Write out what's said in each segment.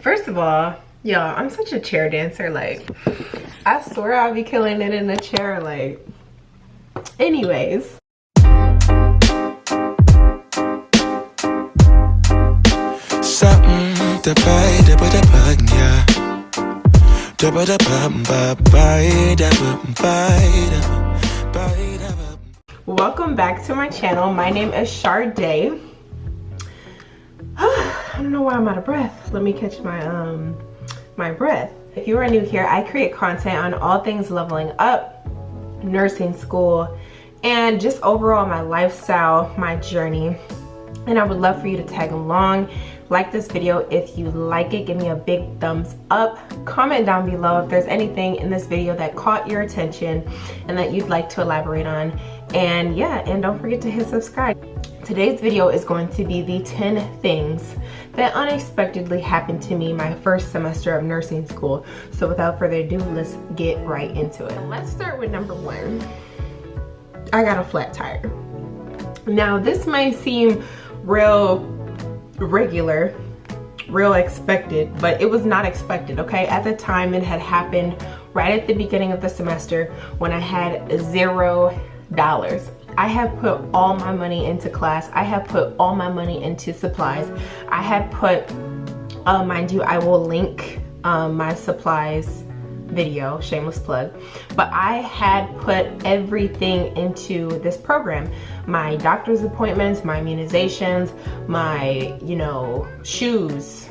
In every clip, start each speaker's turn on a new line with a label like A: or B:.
A: First of all, y'all, I'm such a chair dancer. Like, I swear I'll be killing it in the chair. Like, anyways. Welcome back to my channel. My name is Sharday. I don't know why I'm out of breath. Let me catch my my breath. If you are new here, I create content on all things leveling up, nursing school, and just overall my lifestyle, my journey. And I would love for you to tag along. Like this video if you like it, give me a big thumbs up. Comment down below if there's anything in this video that caught your attention and that you'd like to elaborate on. And yeah, and don't forget to hit subscribe. Today's video is going to be the 10 things that unexpectedly happened to me my first semester of nursing school. So without further ado, let's get right into it. Let's start with number 1. I got a flat tire. Now this may seem real regular, real expected, but it was not expected, okay? At the time, it had happened right at the beginning of the semester when I had $0. I have put all my money into class. I have put all my money into supplies. I had put, mind you, I will link my supplies video, shameless plug, but I had put everything into this program. My doctor's appointments, my immunizations, my, shoes,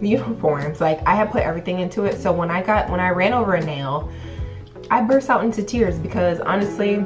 A: uniforms, like I had put everything into it. So when I ran over a nail, I burst out into tears because honestly,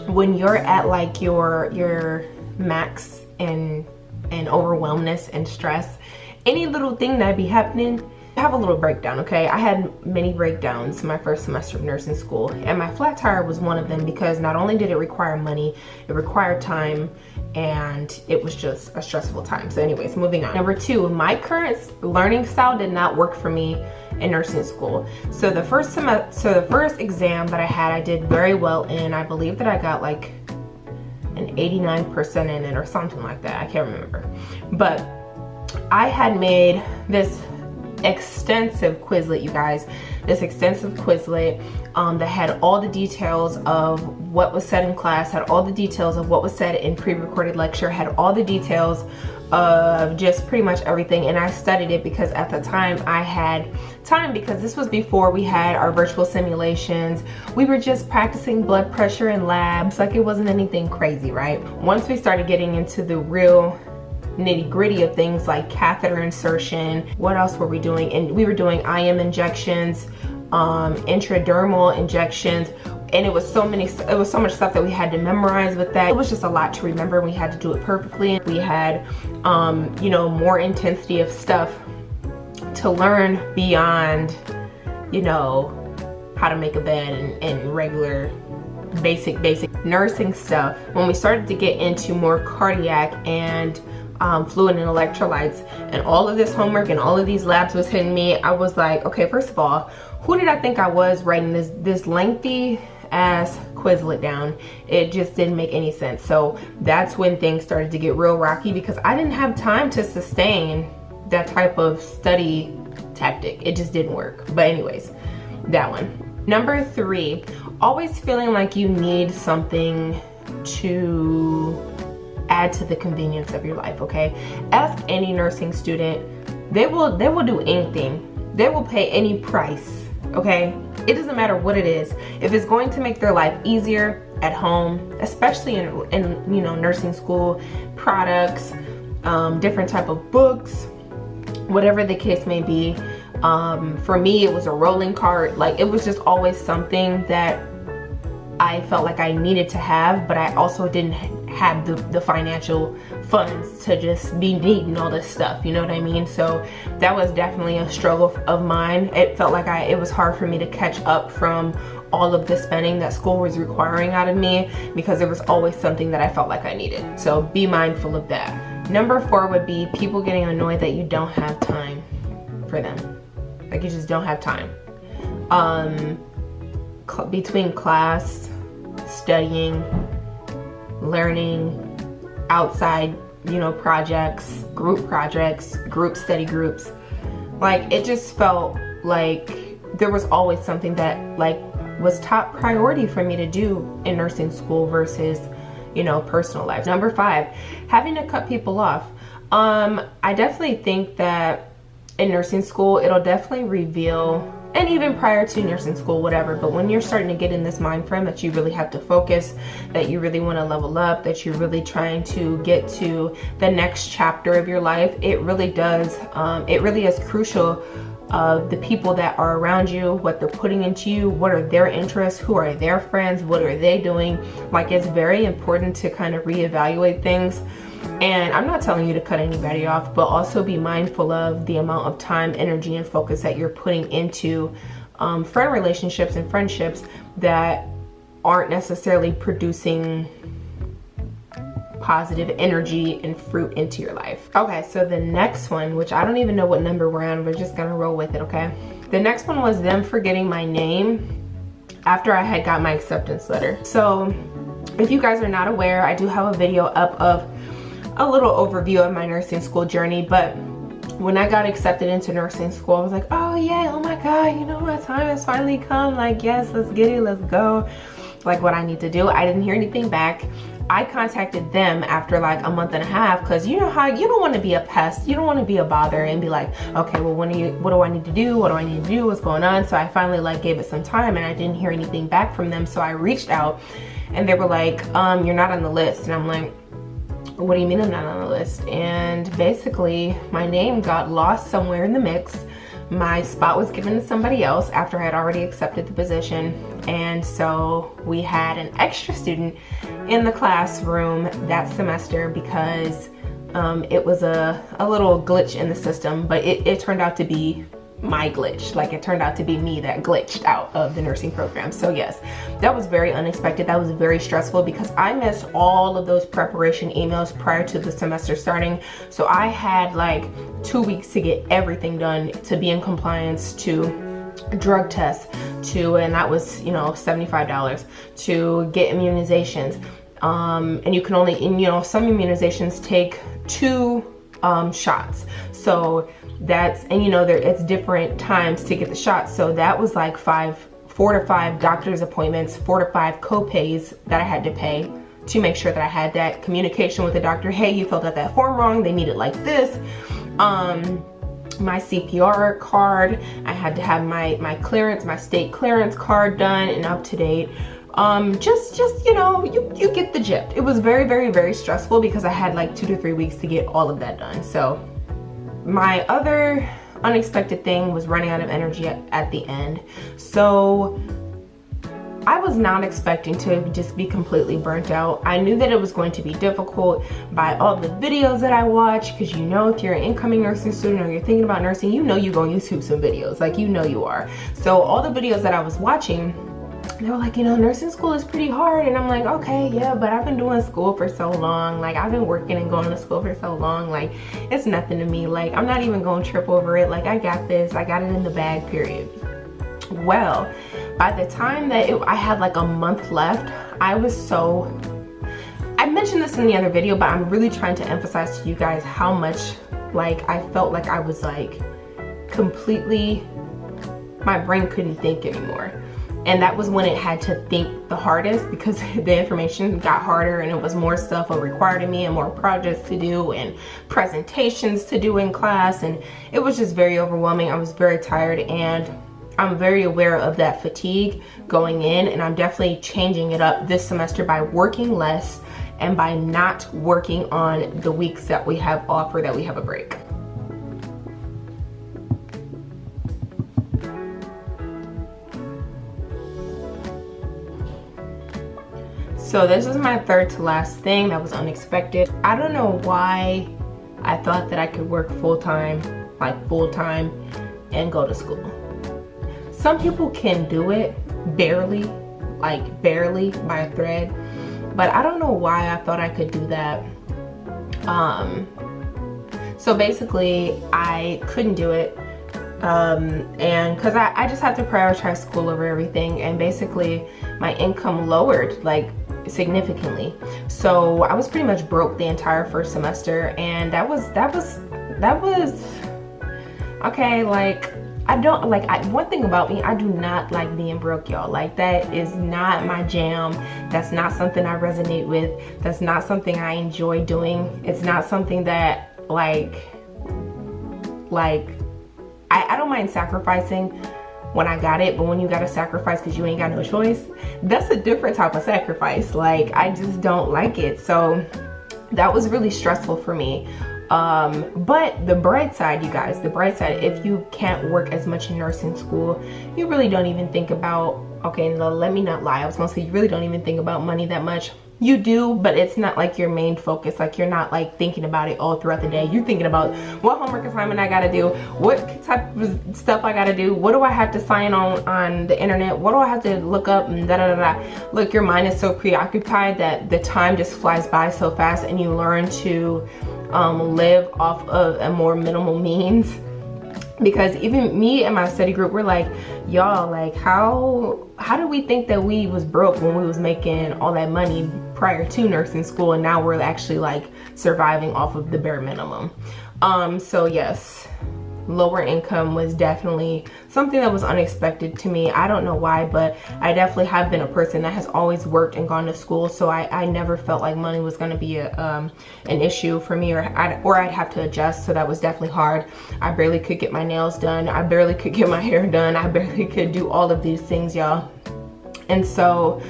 A: when you're at like your max and overwhelmness and stress, any little thing that be happening, have a little breakdown, okay? I had many breakdowns my first semester of nursing school, and my flat tire was one of them because not only did it require money, it required time, and it was just a stressful time. So anyways, moving on. Number 2, my current learning style did not work for me in nursing school. So the first exam that I had, I did very well in. I believe that I got like an 89% in it or something like that. I can't remember. But I had made this extensive Quizlet, you guys, this extensive Quizlet that had all the details of what was said in class, had all the details of what was said in pre-recorded lecture, had all the details of just pretty much everything. And I studied it because at the time I had time, because this was before we had our virtual simulations. We were just practicing blood pressure in labs, like it wasn't anything crazy, right? Once we started getting into the real nitty-gritty of things like catheter insertion, what else were we doing? And we were doing IM injections, intradermal injections, and it was so much stuff that we had to memorize with that. It was just a lot to remember. We had to do it perfectly. We had more intensity of stuff to learn beyond how to make a bed and regular basic nursing stuff. When we started to get into more cardiac and fluid and electrolytes, and all of this homework and all of these labs was hitting me, I was like, okay, first of all, who did I think I was writing this lengthy ass Quizlet down? It just didn't make any sense. So that's when things started to get real rocky because I didn't have time to sustain that type of study tactic. It just didn't work. But anyways, that one. Number 3, always feeling like you need something to add to the convenience of your life, okay? Ask any nursing student. They will do anything. They will pay any price, okay? It doesn't matter what it is. If it's going to make their life easier at home, especially in nursing school, products, different type of books, whatever the case may be. For me, it was a rolling cart. Like, it was just always something that I felt like I needed to have, but I also didn't have the financial funds to just be needing all this stuff, you know what I mean? So that was definitely a struggle of mine. It felt like it was hard for me to catch up from all of the spending that school was requiring out of me, because it was always something that I felt like I needed. So be mindful of that. Number 4 would be people getting annoyed that you don't have time for them. Like, you just don't have time. Between class, studying, learning, outside you know, projects, group study groups. Like, it just felt like there was always something that like was top priority for me to do in nursing school versus, you know, personal life. Number 5, having to cut people off. I definitely think that in nursing school, it'll definitely reveal, and even prior to nursing school, whatever, but when you're starting to get in this mind frame that you really have to focus, that you really want to level up, that you're really trying to get to the next chapter of your life, it really does, it really is crucial of the people that are around you, what they're putting into you, what are their interests, who are their friends, what are they doing. Like, it's very important to kind of reevaluate things. And I'm not telling you to cut anybody off, but also be mindful of the amount of time, energy, and focus that you're putting into friend relationships and friendships that aren't necessarily producing positive energy and fruit into your life. Okay, so the next one, which I don't even know what number we're on, we're just gonna roll with it, okay? The next one was them forgetting my name after I had got my acceptance letter. So if you guys are not aware, I do have a video up of a little overview of my nursing school journey, but when I got accepted into nursing school, I was like, oh yeah, oh my God, you know, my time has finally come. Like, yes, let's get it, let's go. Like, what I need to do. I didn't hear anything back. I contacted them after like a month and a half, because you know how you don't want to be a pest, you don't want to be a bother and be like, okay, well, what do I need to do, what's going on? So I finally like gave it some time, and I didn't hear anything back from them. So I reached out, and they were like, you're not on the list. And I'm like, what do you mean I'm not on the list? And basically my name got lost somewhere in the mix. My spot was given to somebody else after I had already accepted the position. And so we had an extra student in the classroom that semester because it was a little glitch in the system, but it turned out to be my glitch. Like, it turned out to be me that glitched out of the nursing program. So yes, that was very unexpected. That was very stressful because I missed all of those preparation emails prior to the semester starting. So I had like 2 weeks to get everything done, to be in compliance, to drug tests, and that was, you know, $75, to get immunizations. And you can only, you know, some immunizations take 2 shots. So that's, and you know, it's different times to get the shots. So that was like 4 to 5 doctor's appointments, 4 to 5 co-pays that I had to pay to make sure that I had that communication with the doctor. Hey, you filled out that form wrong, they need it like this. My CPR card, I had to have my clearance, my state clearance card done and up to date. Just you know, you get the gist. It was very, very, very stressful because I had like 2 to 3 weeks to get all of that done. So my other unexpected thing was running out of energy at the end. So I was not expecting to just be completely burnt out. I knew that it was going to be difficult by all the videos that I watch, because you know, if you're an incoming nursing student or you're thinking about nursing, you know you're going to YouTube some videos, like, you know you are. So all the videos that I was watching, they were like, you know, nursing school is pretty hard. And I'm like, okay, yeah, but I've been doing school for so long. Like, I've been working and going to school for so long. Like, it's nothing to me. Like, I'm not even going to trip over it. Like, I got this. I got it in the bag, period. Well, by the time that I had like a month left, I mentioned this in the other video, but I'm really trying to emphasize to you guys how much, like, I felt like I was like completely, my brain couldn't think anymore. And that was when it had to think the hardest, because the information got harder and it was more stuff required of me and more projects to do and presentations to do in class. And it was just very overwhelming. I was very tired, and I'm very aware of that fatigue going in, and I'm definitely changing it up this semester by working less and by not working on the weeks that we have off or that we have a break. So this is my third to last thing that was unexpected. I don't know why I thought that I could work full-time, and go to school. Some people can do it barely, like barely by a thread, but I don't know why I thought I could do that. So basically I couldn't do it, and because I just had to prioritize school over everything, and basically my income lowered like significantly. So I was pretty much broke the entire first semester, and that was okay. Like, I don't like, one thing about me, I do not like being broke, y'all. Like, that is not my jam. That's not something I resonate with. That's not something I enjoy doing. It's not something that like I don't mind sacrificing when I got it, but when you gotta sacrifice because you ain't got no choice, that's a different type of sacrifice. Like, I just don't like it. So that was really stressful for me. But the bright side, you guys, the bright side, if you can't work as much in nursing school, you really don't even think about, okay, no, let me not lie. I was gonna say, you really don't even think about money that much. You do, but it's not like your main focus. Like, you're not like thinking about it all throughout the day. You're thinking about what homework assignment I gotta do, what type of stuff I gotta do, what do I have to sign on the internet, what do I have to look up, and da da da da. Look, your mind is so preoccupied that the time just flies by so fast, and you learn to live off of a more minimal means. Because even me and my study group, we're like, y'all, like, how do we think that we was broke when we was making all that money prior to nursing school, and now we're actually like surviving off of the bare minimum? So yes, lower income was definitely something that was unexpected to me. I don't know why, but I definitely have been a person that has always worked and gone to school, so I never felt like money was going to be an issue for me, or I'd have to adjust. So that was definitely hard. I barely could get my nails done. I barely could get my hair done. I barely could do all of these things, y'all. And so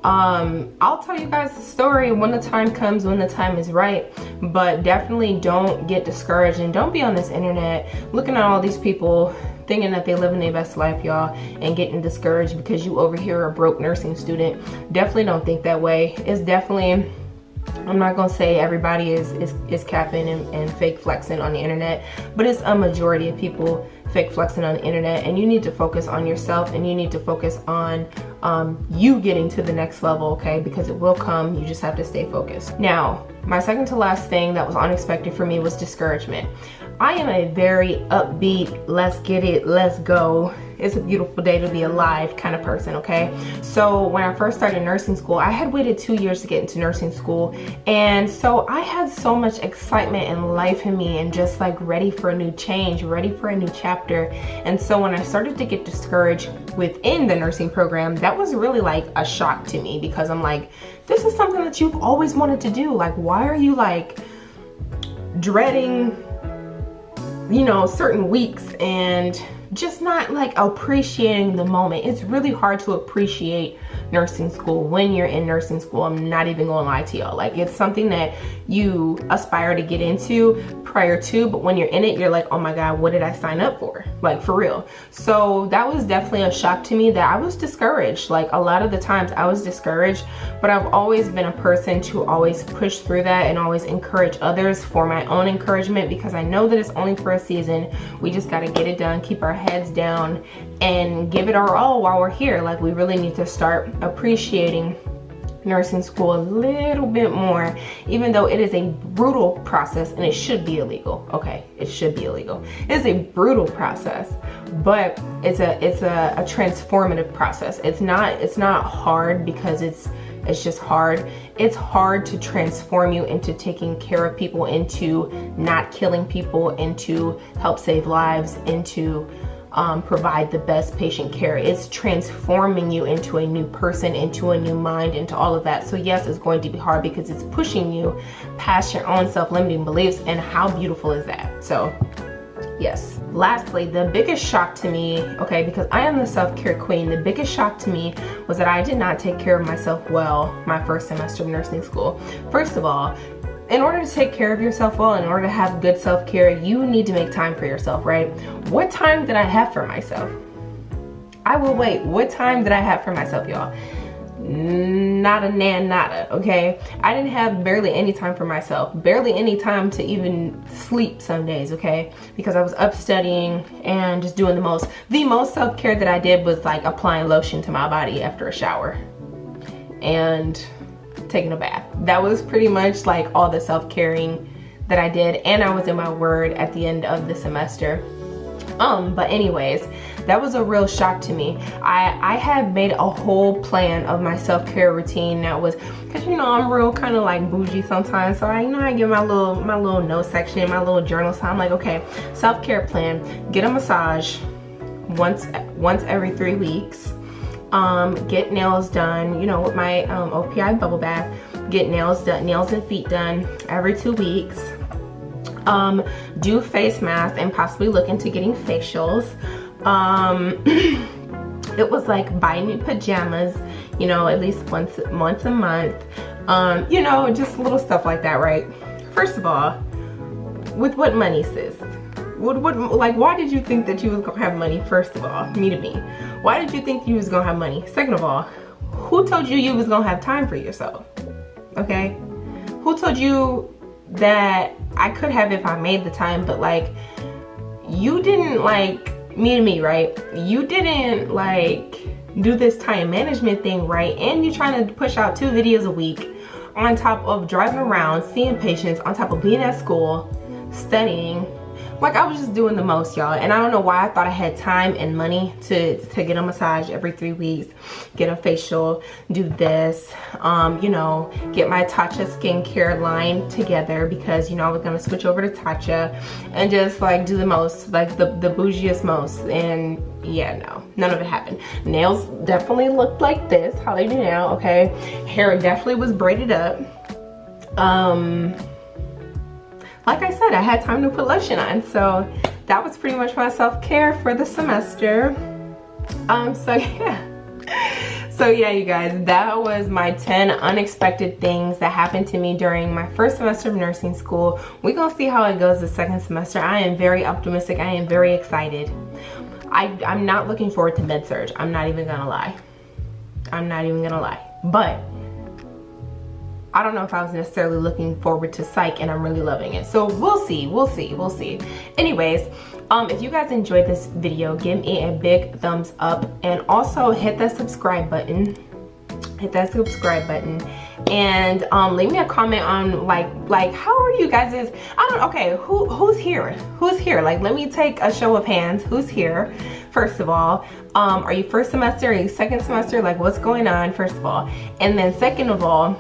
A: I'll tell you guys the story when the time comes, when the time is right. But definitely don't get discouraged, and don't be on this internet looking at all these people thinking that they living their best life, y'all, and getting discouraged because you over here are a broke nursing student. Definitely don't think that way. It's definitely, I'm not gonna say everybody is capping and fake flexing on the internet, but it's a majority of people fake flexing on the internet, and you need to focus on yourself, and you need to focus on you getting to the next level, okay? Because it will come. You just have to stay focused. Now, my second to last thing that was unexpected for me was discouragement. I am a very upbeat, let's get it, let's go, it's a beautiful day to be alive kind of person, okay? So when I first started nursing school, I had waited 2 years to get into nursing school, and so I had so much excitement and life in me, and just like ready for a new change, ready for a new chapter. And so when I started to get discouraged within the nursing program, that was really like a shock to me, because I'm like, this is something that you've always wanted to do. Like, why are you like dreading, you know, certain weeks and just not like appreciating the moment? It's really hard to appreciate nursing school when you're in nursing school. I'm not even gonna lie to y'all. Like, it's something that you aspire to get into prior to, but when you're in it, you're like, oh my God, what did I sign up for? Like, for real. So that was definitely a shock to me, that I was discouraged. Like, a lot of the times I was discouraged, but I've always been a person to always push through that and always encourage others for my own encouragement, because I know that it's only for a season. We just got to get it done, keep our heads down, and give it our all while we're here. Like, we really need to start appreciating nursing school a little bit more, even though it is a brutal process, and it should be illegal. Okay, it should be illegal. It's a brutal process, but it's a transformative process. It's not hard because it's just hard. It's hard to transform you into taking care of people, into not killing people, into help save lives, into provide the best patient care. It's transforming you into a new person, into a new mind, into all of that. So yes, it's going to be hard because it's pushing you past your own self-limiting beliefs, and how beautiful is that? So yes. Lastly, the biggest shock to me, okay, because I am the self-care queen, the biggest shock to me was that I did not take care of myself well my first semester of nursing school. First of all, in order to take care of yourself well, in order to have good self-care, you need to make time for yourself, right? What time did I have for myself? I will wait. What time did I have for myself, y'all? Nada, nada, okay? I didn't have barely any time for myself, barely any time to even sleep some days, okay? Because I was up studying and just doing the most self-care that I did was like applying lotion to my body after a shower and taking a bath. That was pretty much like all the self-caring that I did, and I was in my word at the end of the semester. But anyways, That was a real shock to me. I had made a whole plan of my self-care routine that was, because you know I'm real kind of like bougie sometimes, so I get my little note section, my little journal. So I'm like, okay, self-care plan: get a massage once every 3 weeks, get nails done, you know, with my OPI bubble bath, get nails and feet done every 2 weeks, do face masks and possibly look into getting facials. It was like buy new pajamas, you know, at least once a month, you know, just little stuff like that, right? First of all, with what money, sis? Like, why did you think that you was gonna have money? First of all, me. Why did you think you was gonna have money? Second of all, who told you you was gonna have time for yourself? Okay? Who told you that I could have if I made the time, but like, you didn't, like, me, right? You didn't like do this time management thing, right? And you're trying to push out 2 videos a week on top of driving around, seeing patients, on top of being at school, studying. Like, I was just doing the most, y'all, and I don't know why I thought I had time and money to get a massage every 3 weeks, get a facial, do this, you know, get my Tatcha skincare line together, because you know I was gonna switch over to Tatcha and just like do the most, like the bougiest most. And yeah, no, none of it happened. Nails definitely looked like this, how they do now, okay? Hair definitely was braided up. Like I said, I had time to put lotion on, so that was pretty much my self-care for the semester. So yeah, you guys, that was my 10 unexpected things that happened to me during my first semester of nursing school. We're gonna see how it goes the second semester. I am very optimistic. I am very excited. I'm not looking forward to med-surg. I'm not even gonna lie. But I don't know if I was necessarily looking forward to psych, and I'm really loving it. So we'll see. Anyways, if you guys enjoyed this video, give me a big thumbs up, and also hit that subscribe button. And leave me a comment on like how are you guys? Okay, who's here? Like, let me take a show of hands. Who's here? First of all, are you first semester? Are you second semester? Like, what's going on, first of all? And then second of all,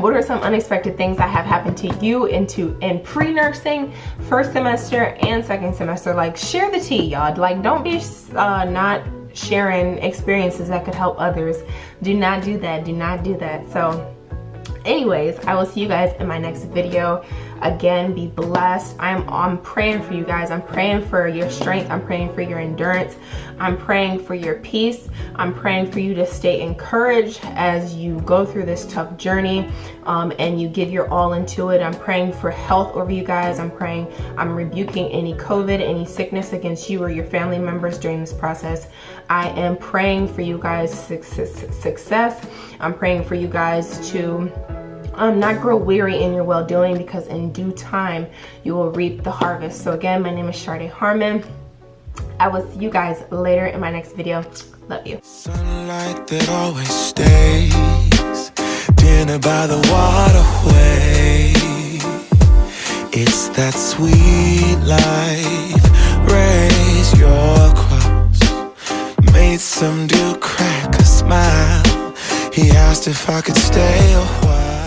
A: what are some unexpected things that have happened to you in pre-nursing, first semester and second semester? Like, share the tea, y'all. Like, don't be not sharing experiences that could help others. Do not do that. So anyways, I will see you guys in my next video. Again, be blessed. I'm praying for you guys. I'm praying for your strength. I'm praying for your endurance. I'm praying for your peace. I'm praying for you to stay encouraged as you go through this tough journey, and you give your all into it. I'm praying for health over you guys. I'm rebuking any COVID, any sickness against you or your family members during this process. I am praying for you guys success. I'm praying for you guys to not grow weary in your well-doing, because in due time you will reap the harvest. So again, my name is Sharday Harmon. I will see you guys later in my next video. Love you.
B: Sunlight that always stays, dinner by the waterway. It's that sweet life. Raise your cross. Made some dude crack a smile. He asked if I could stay a while.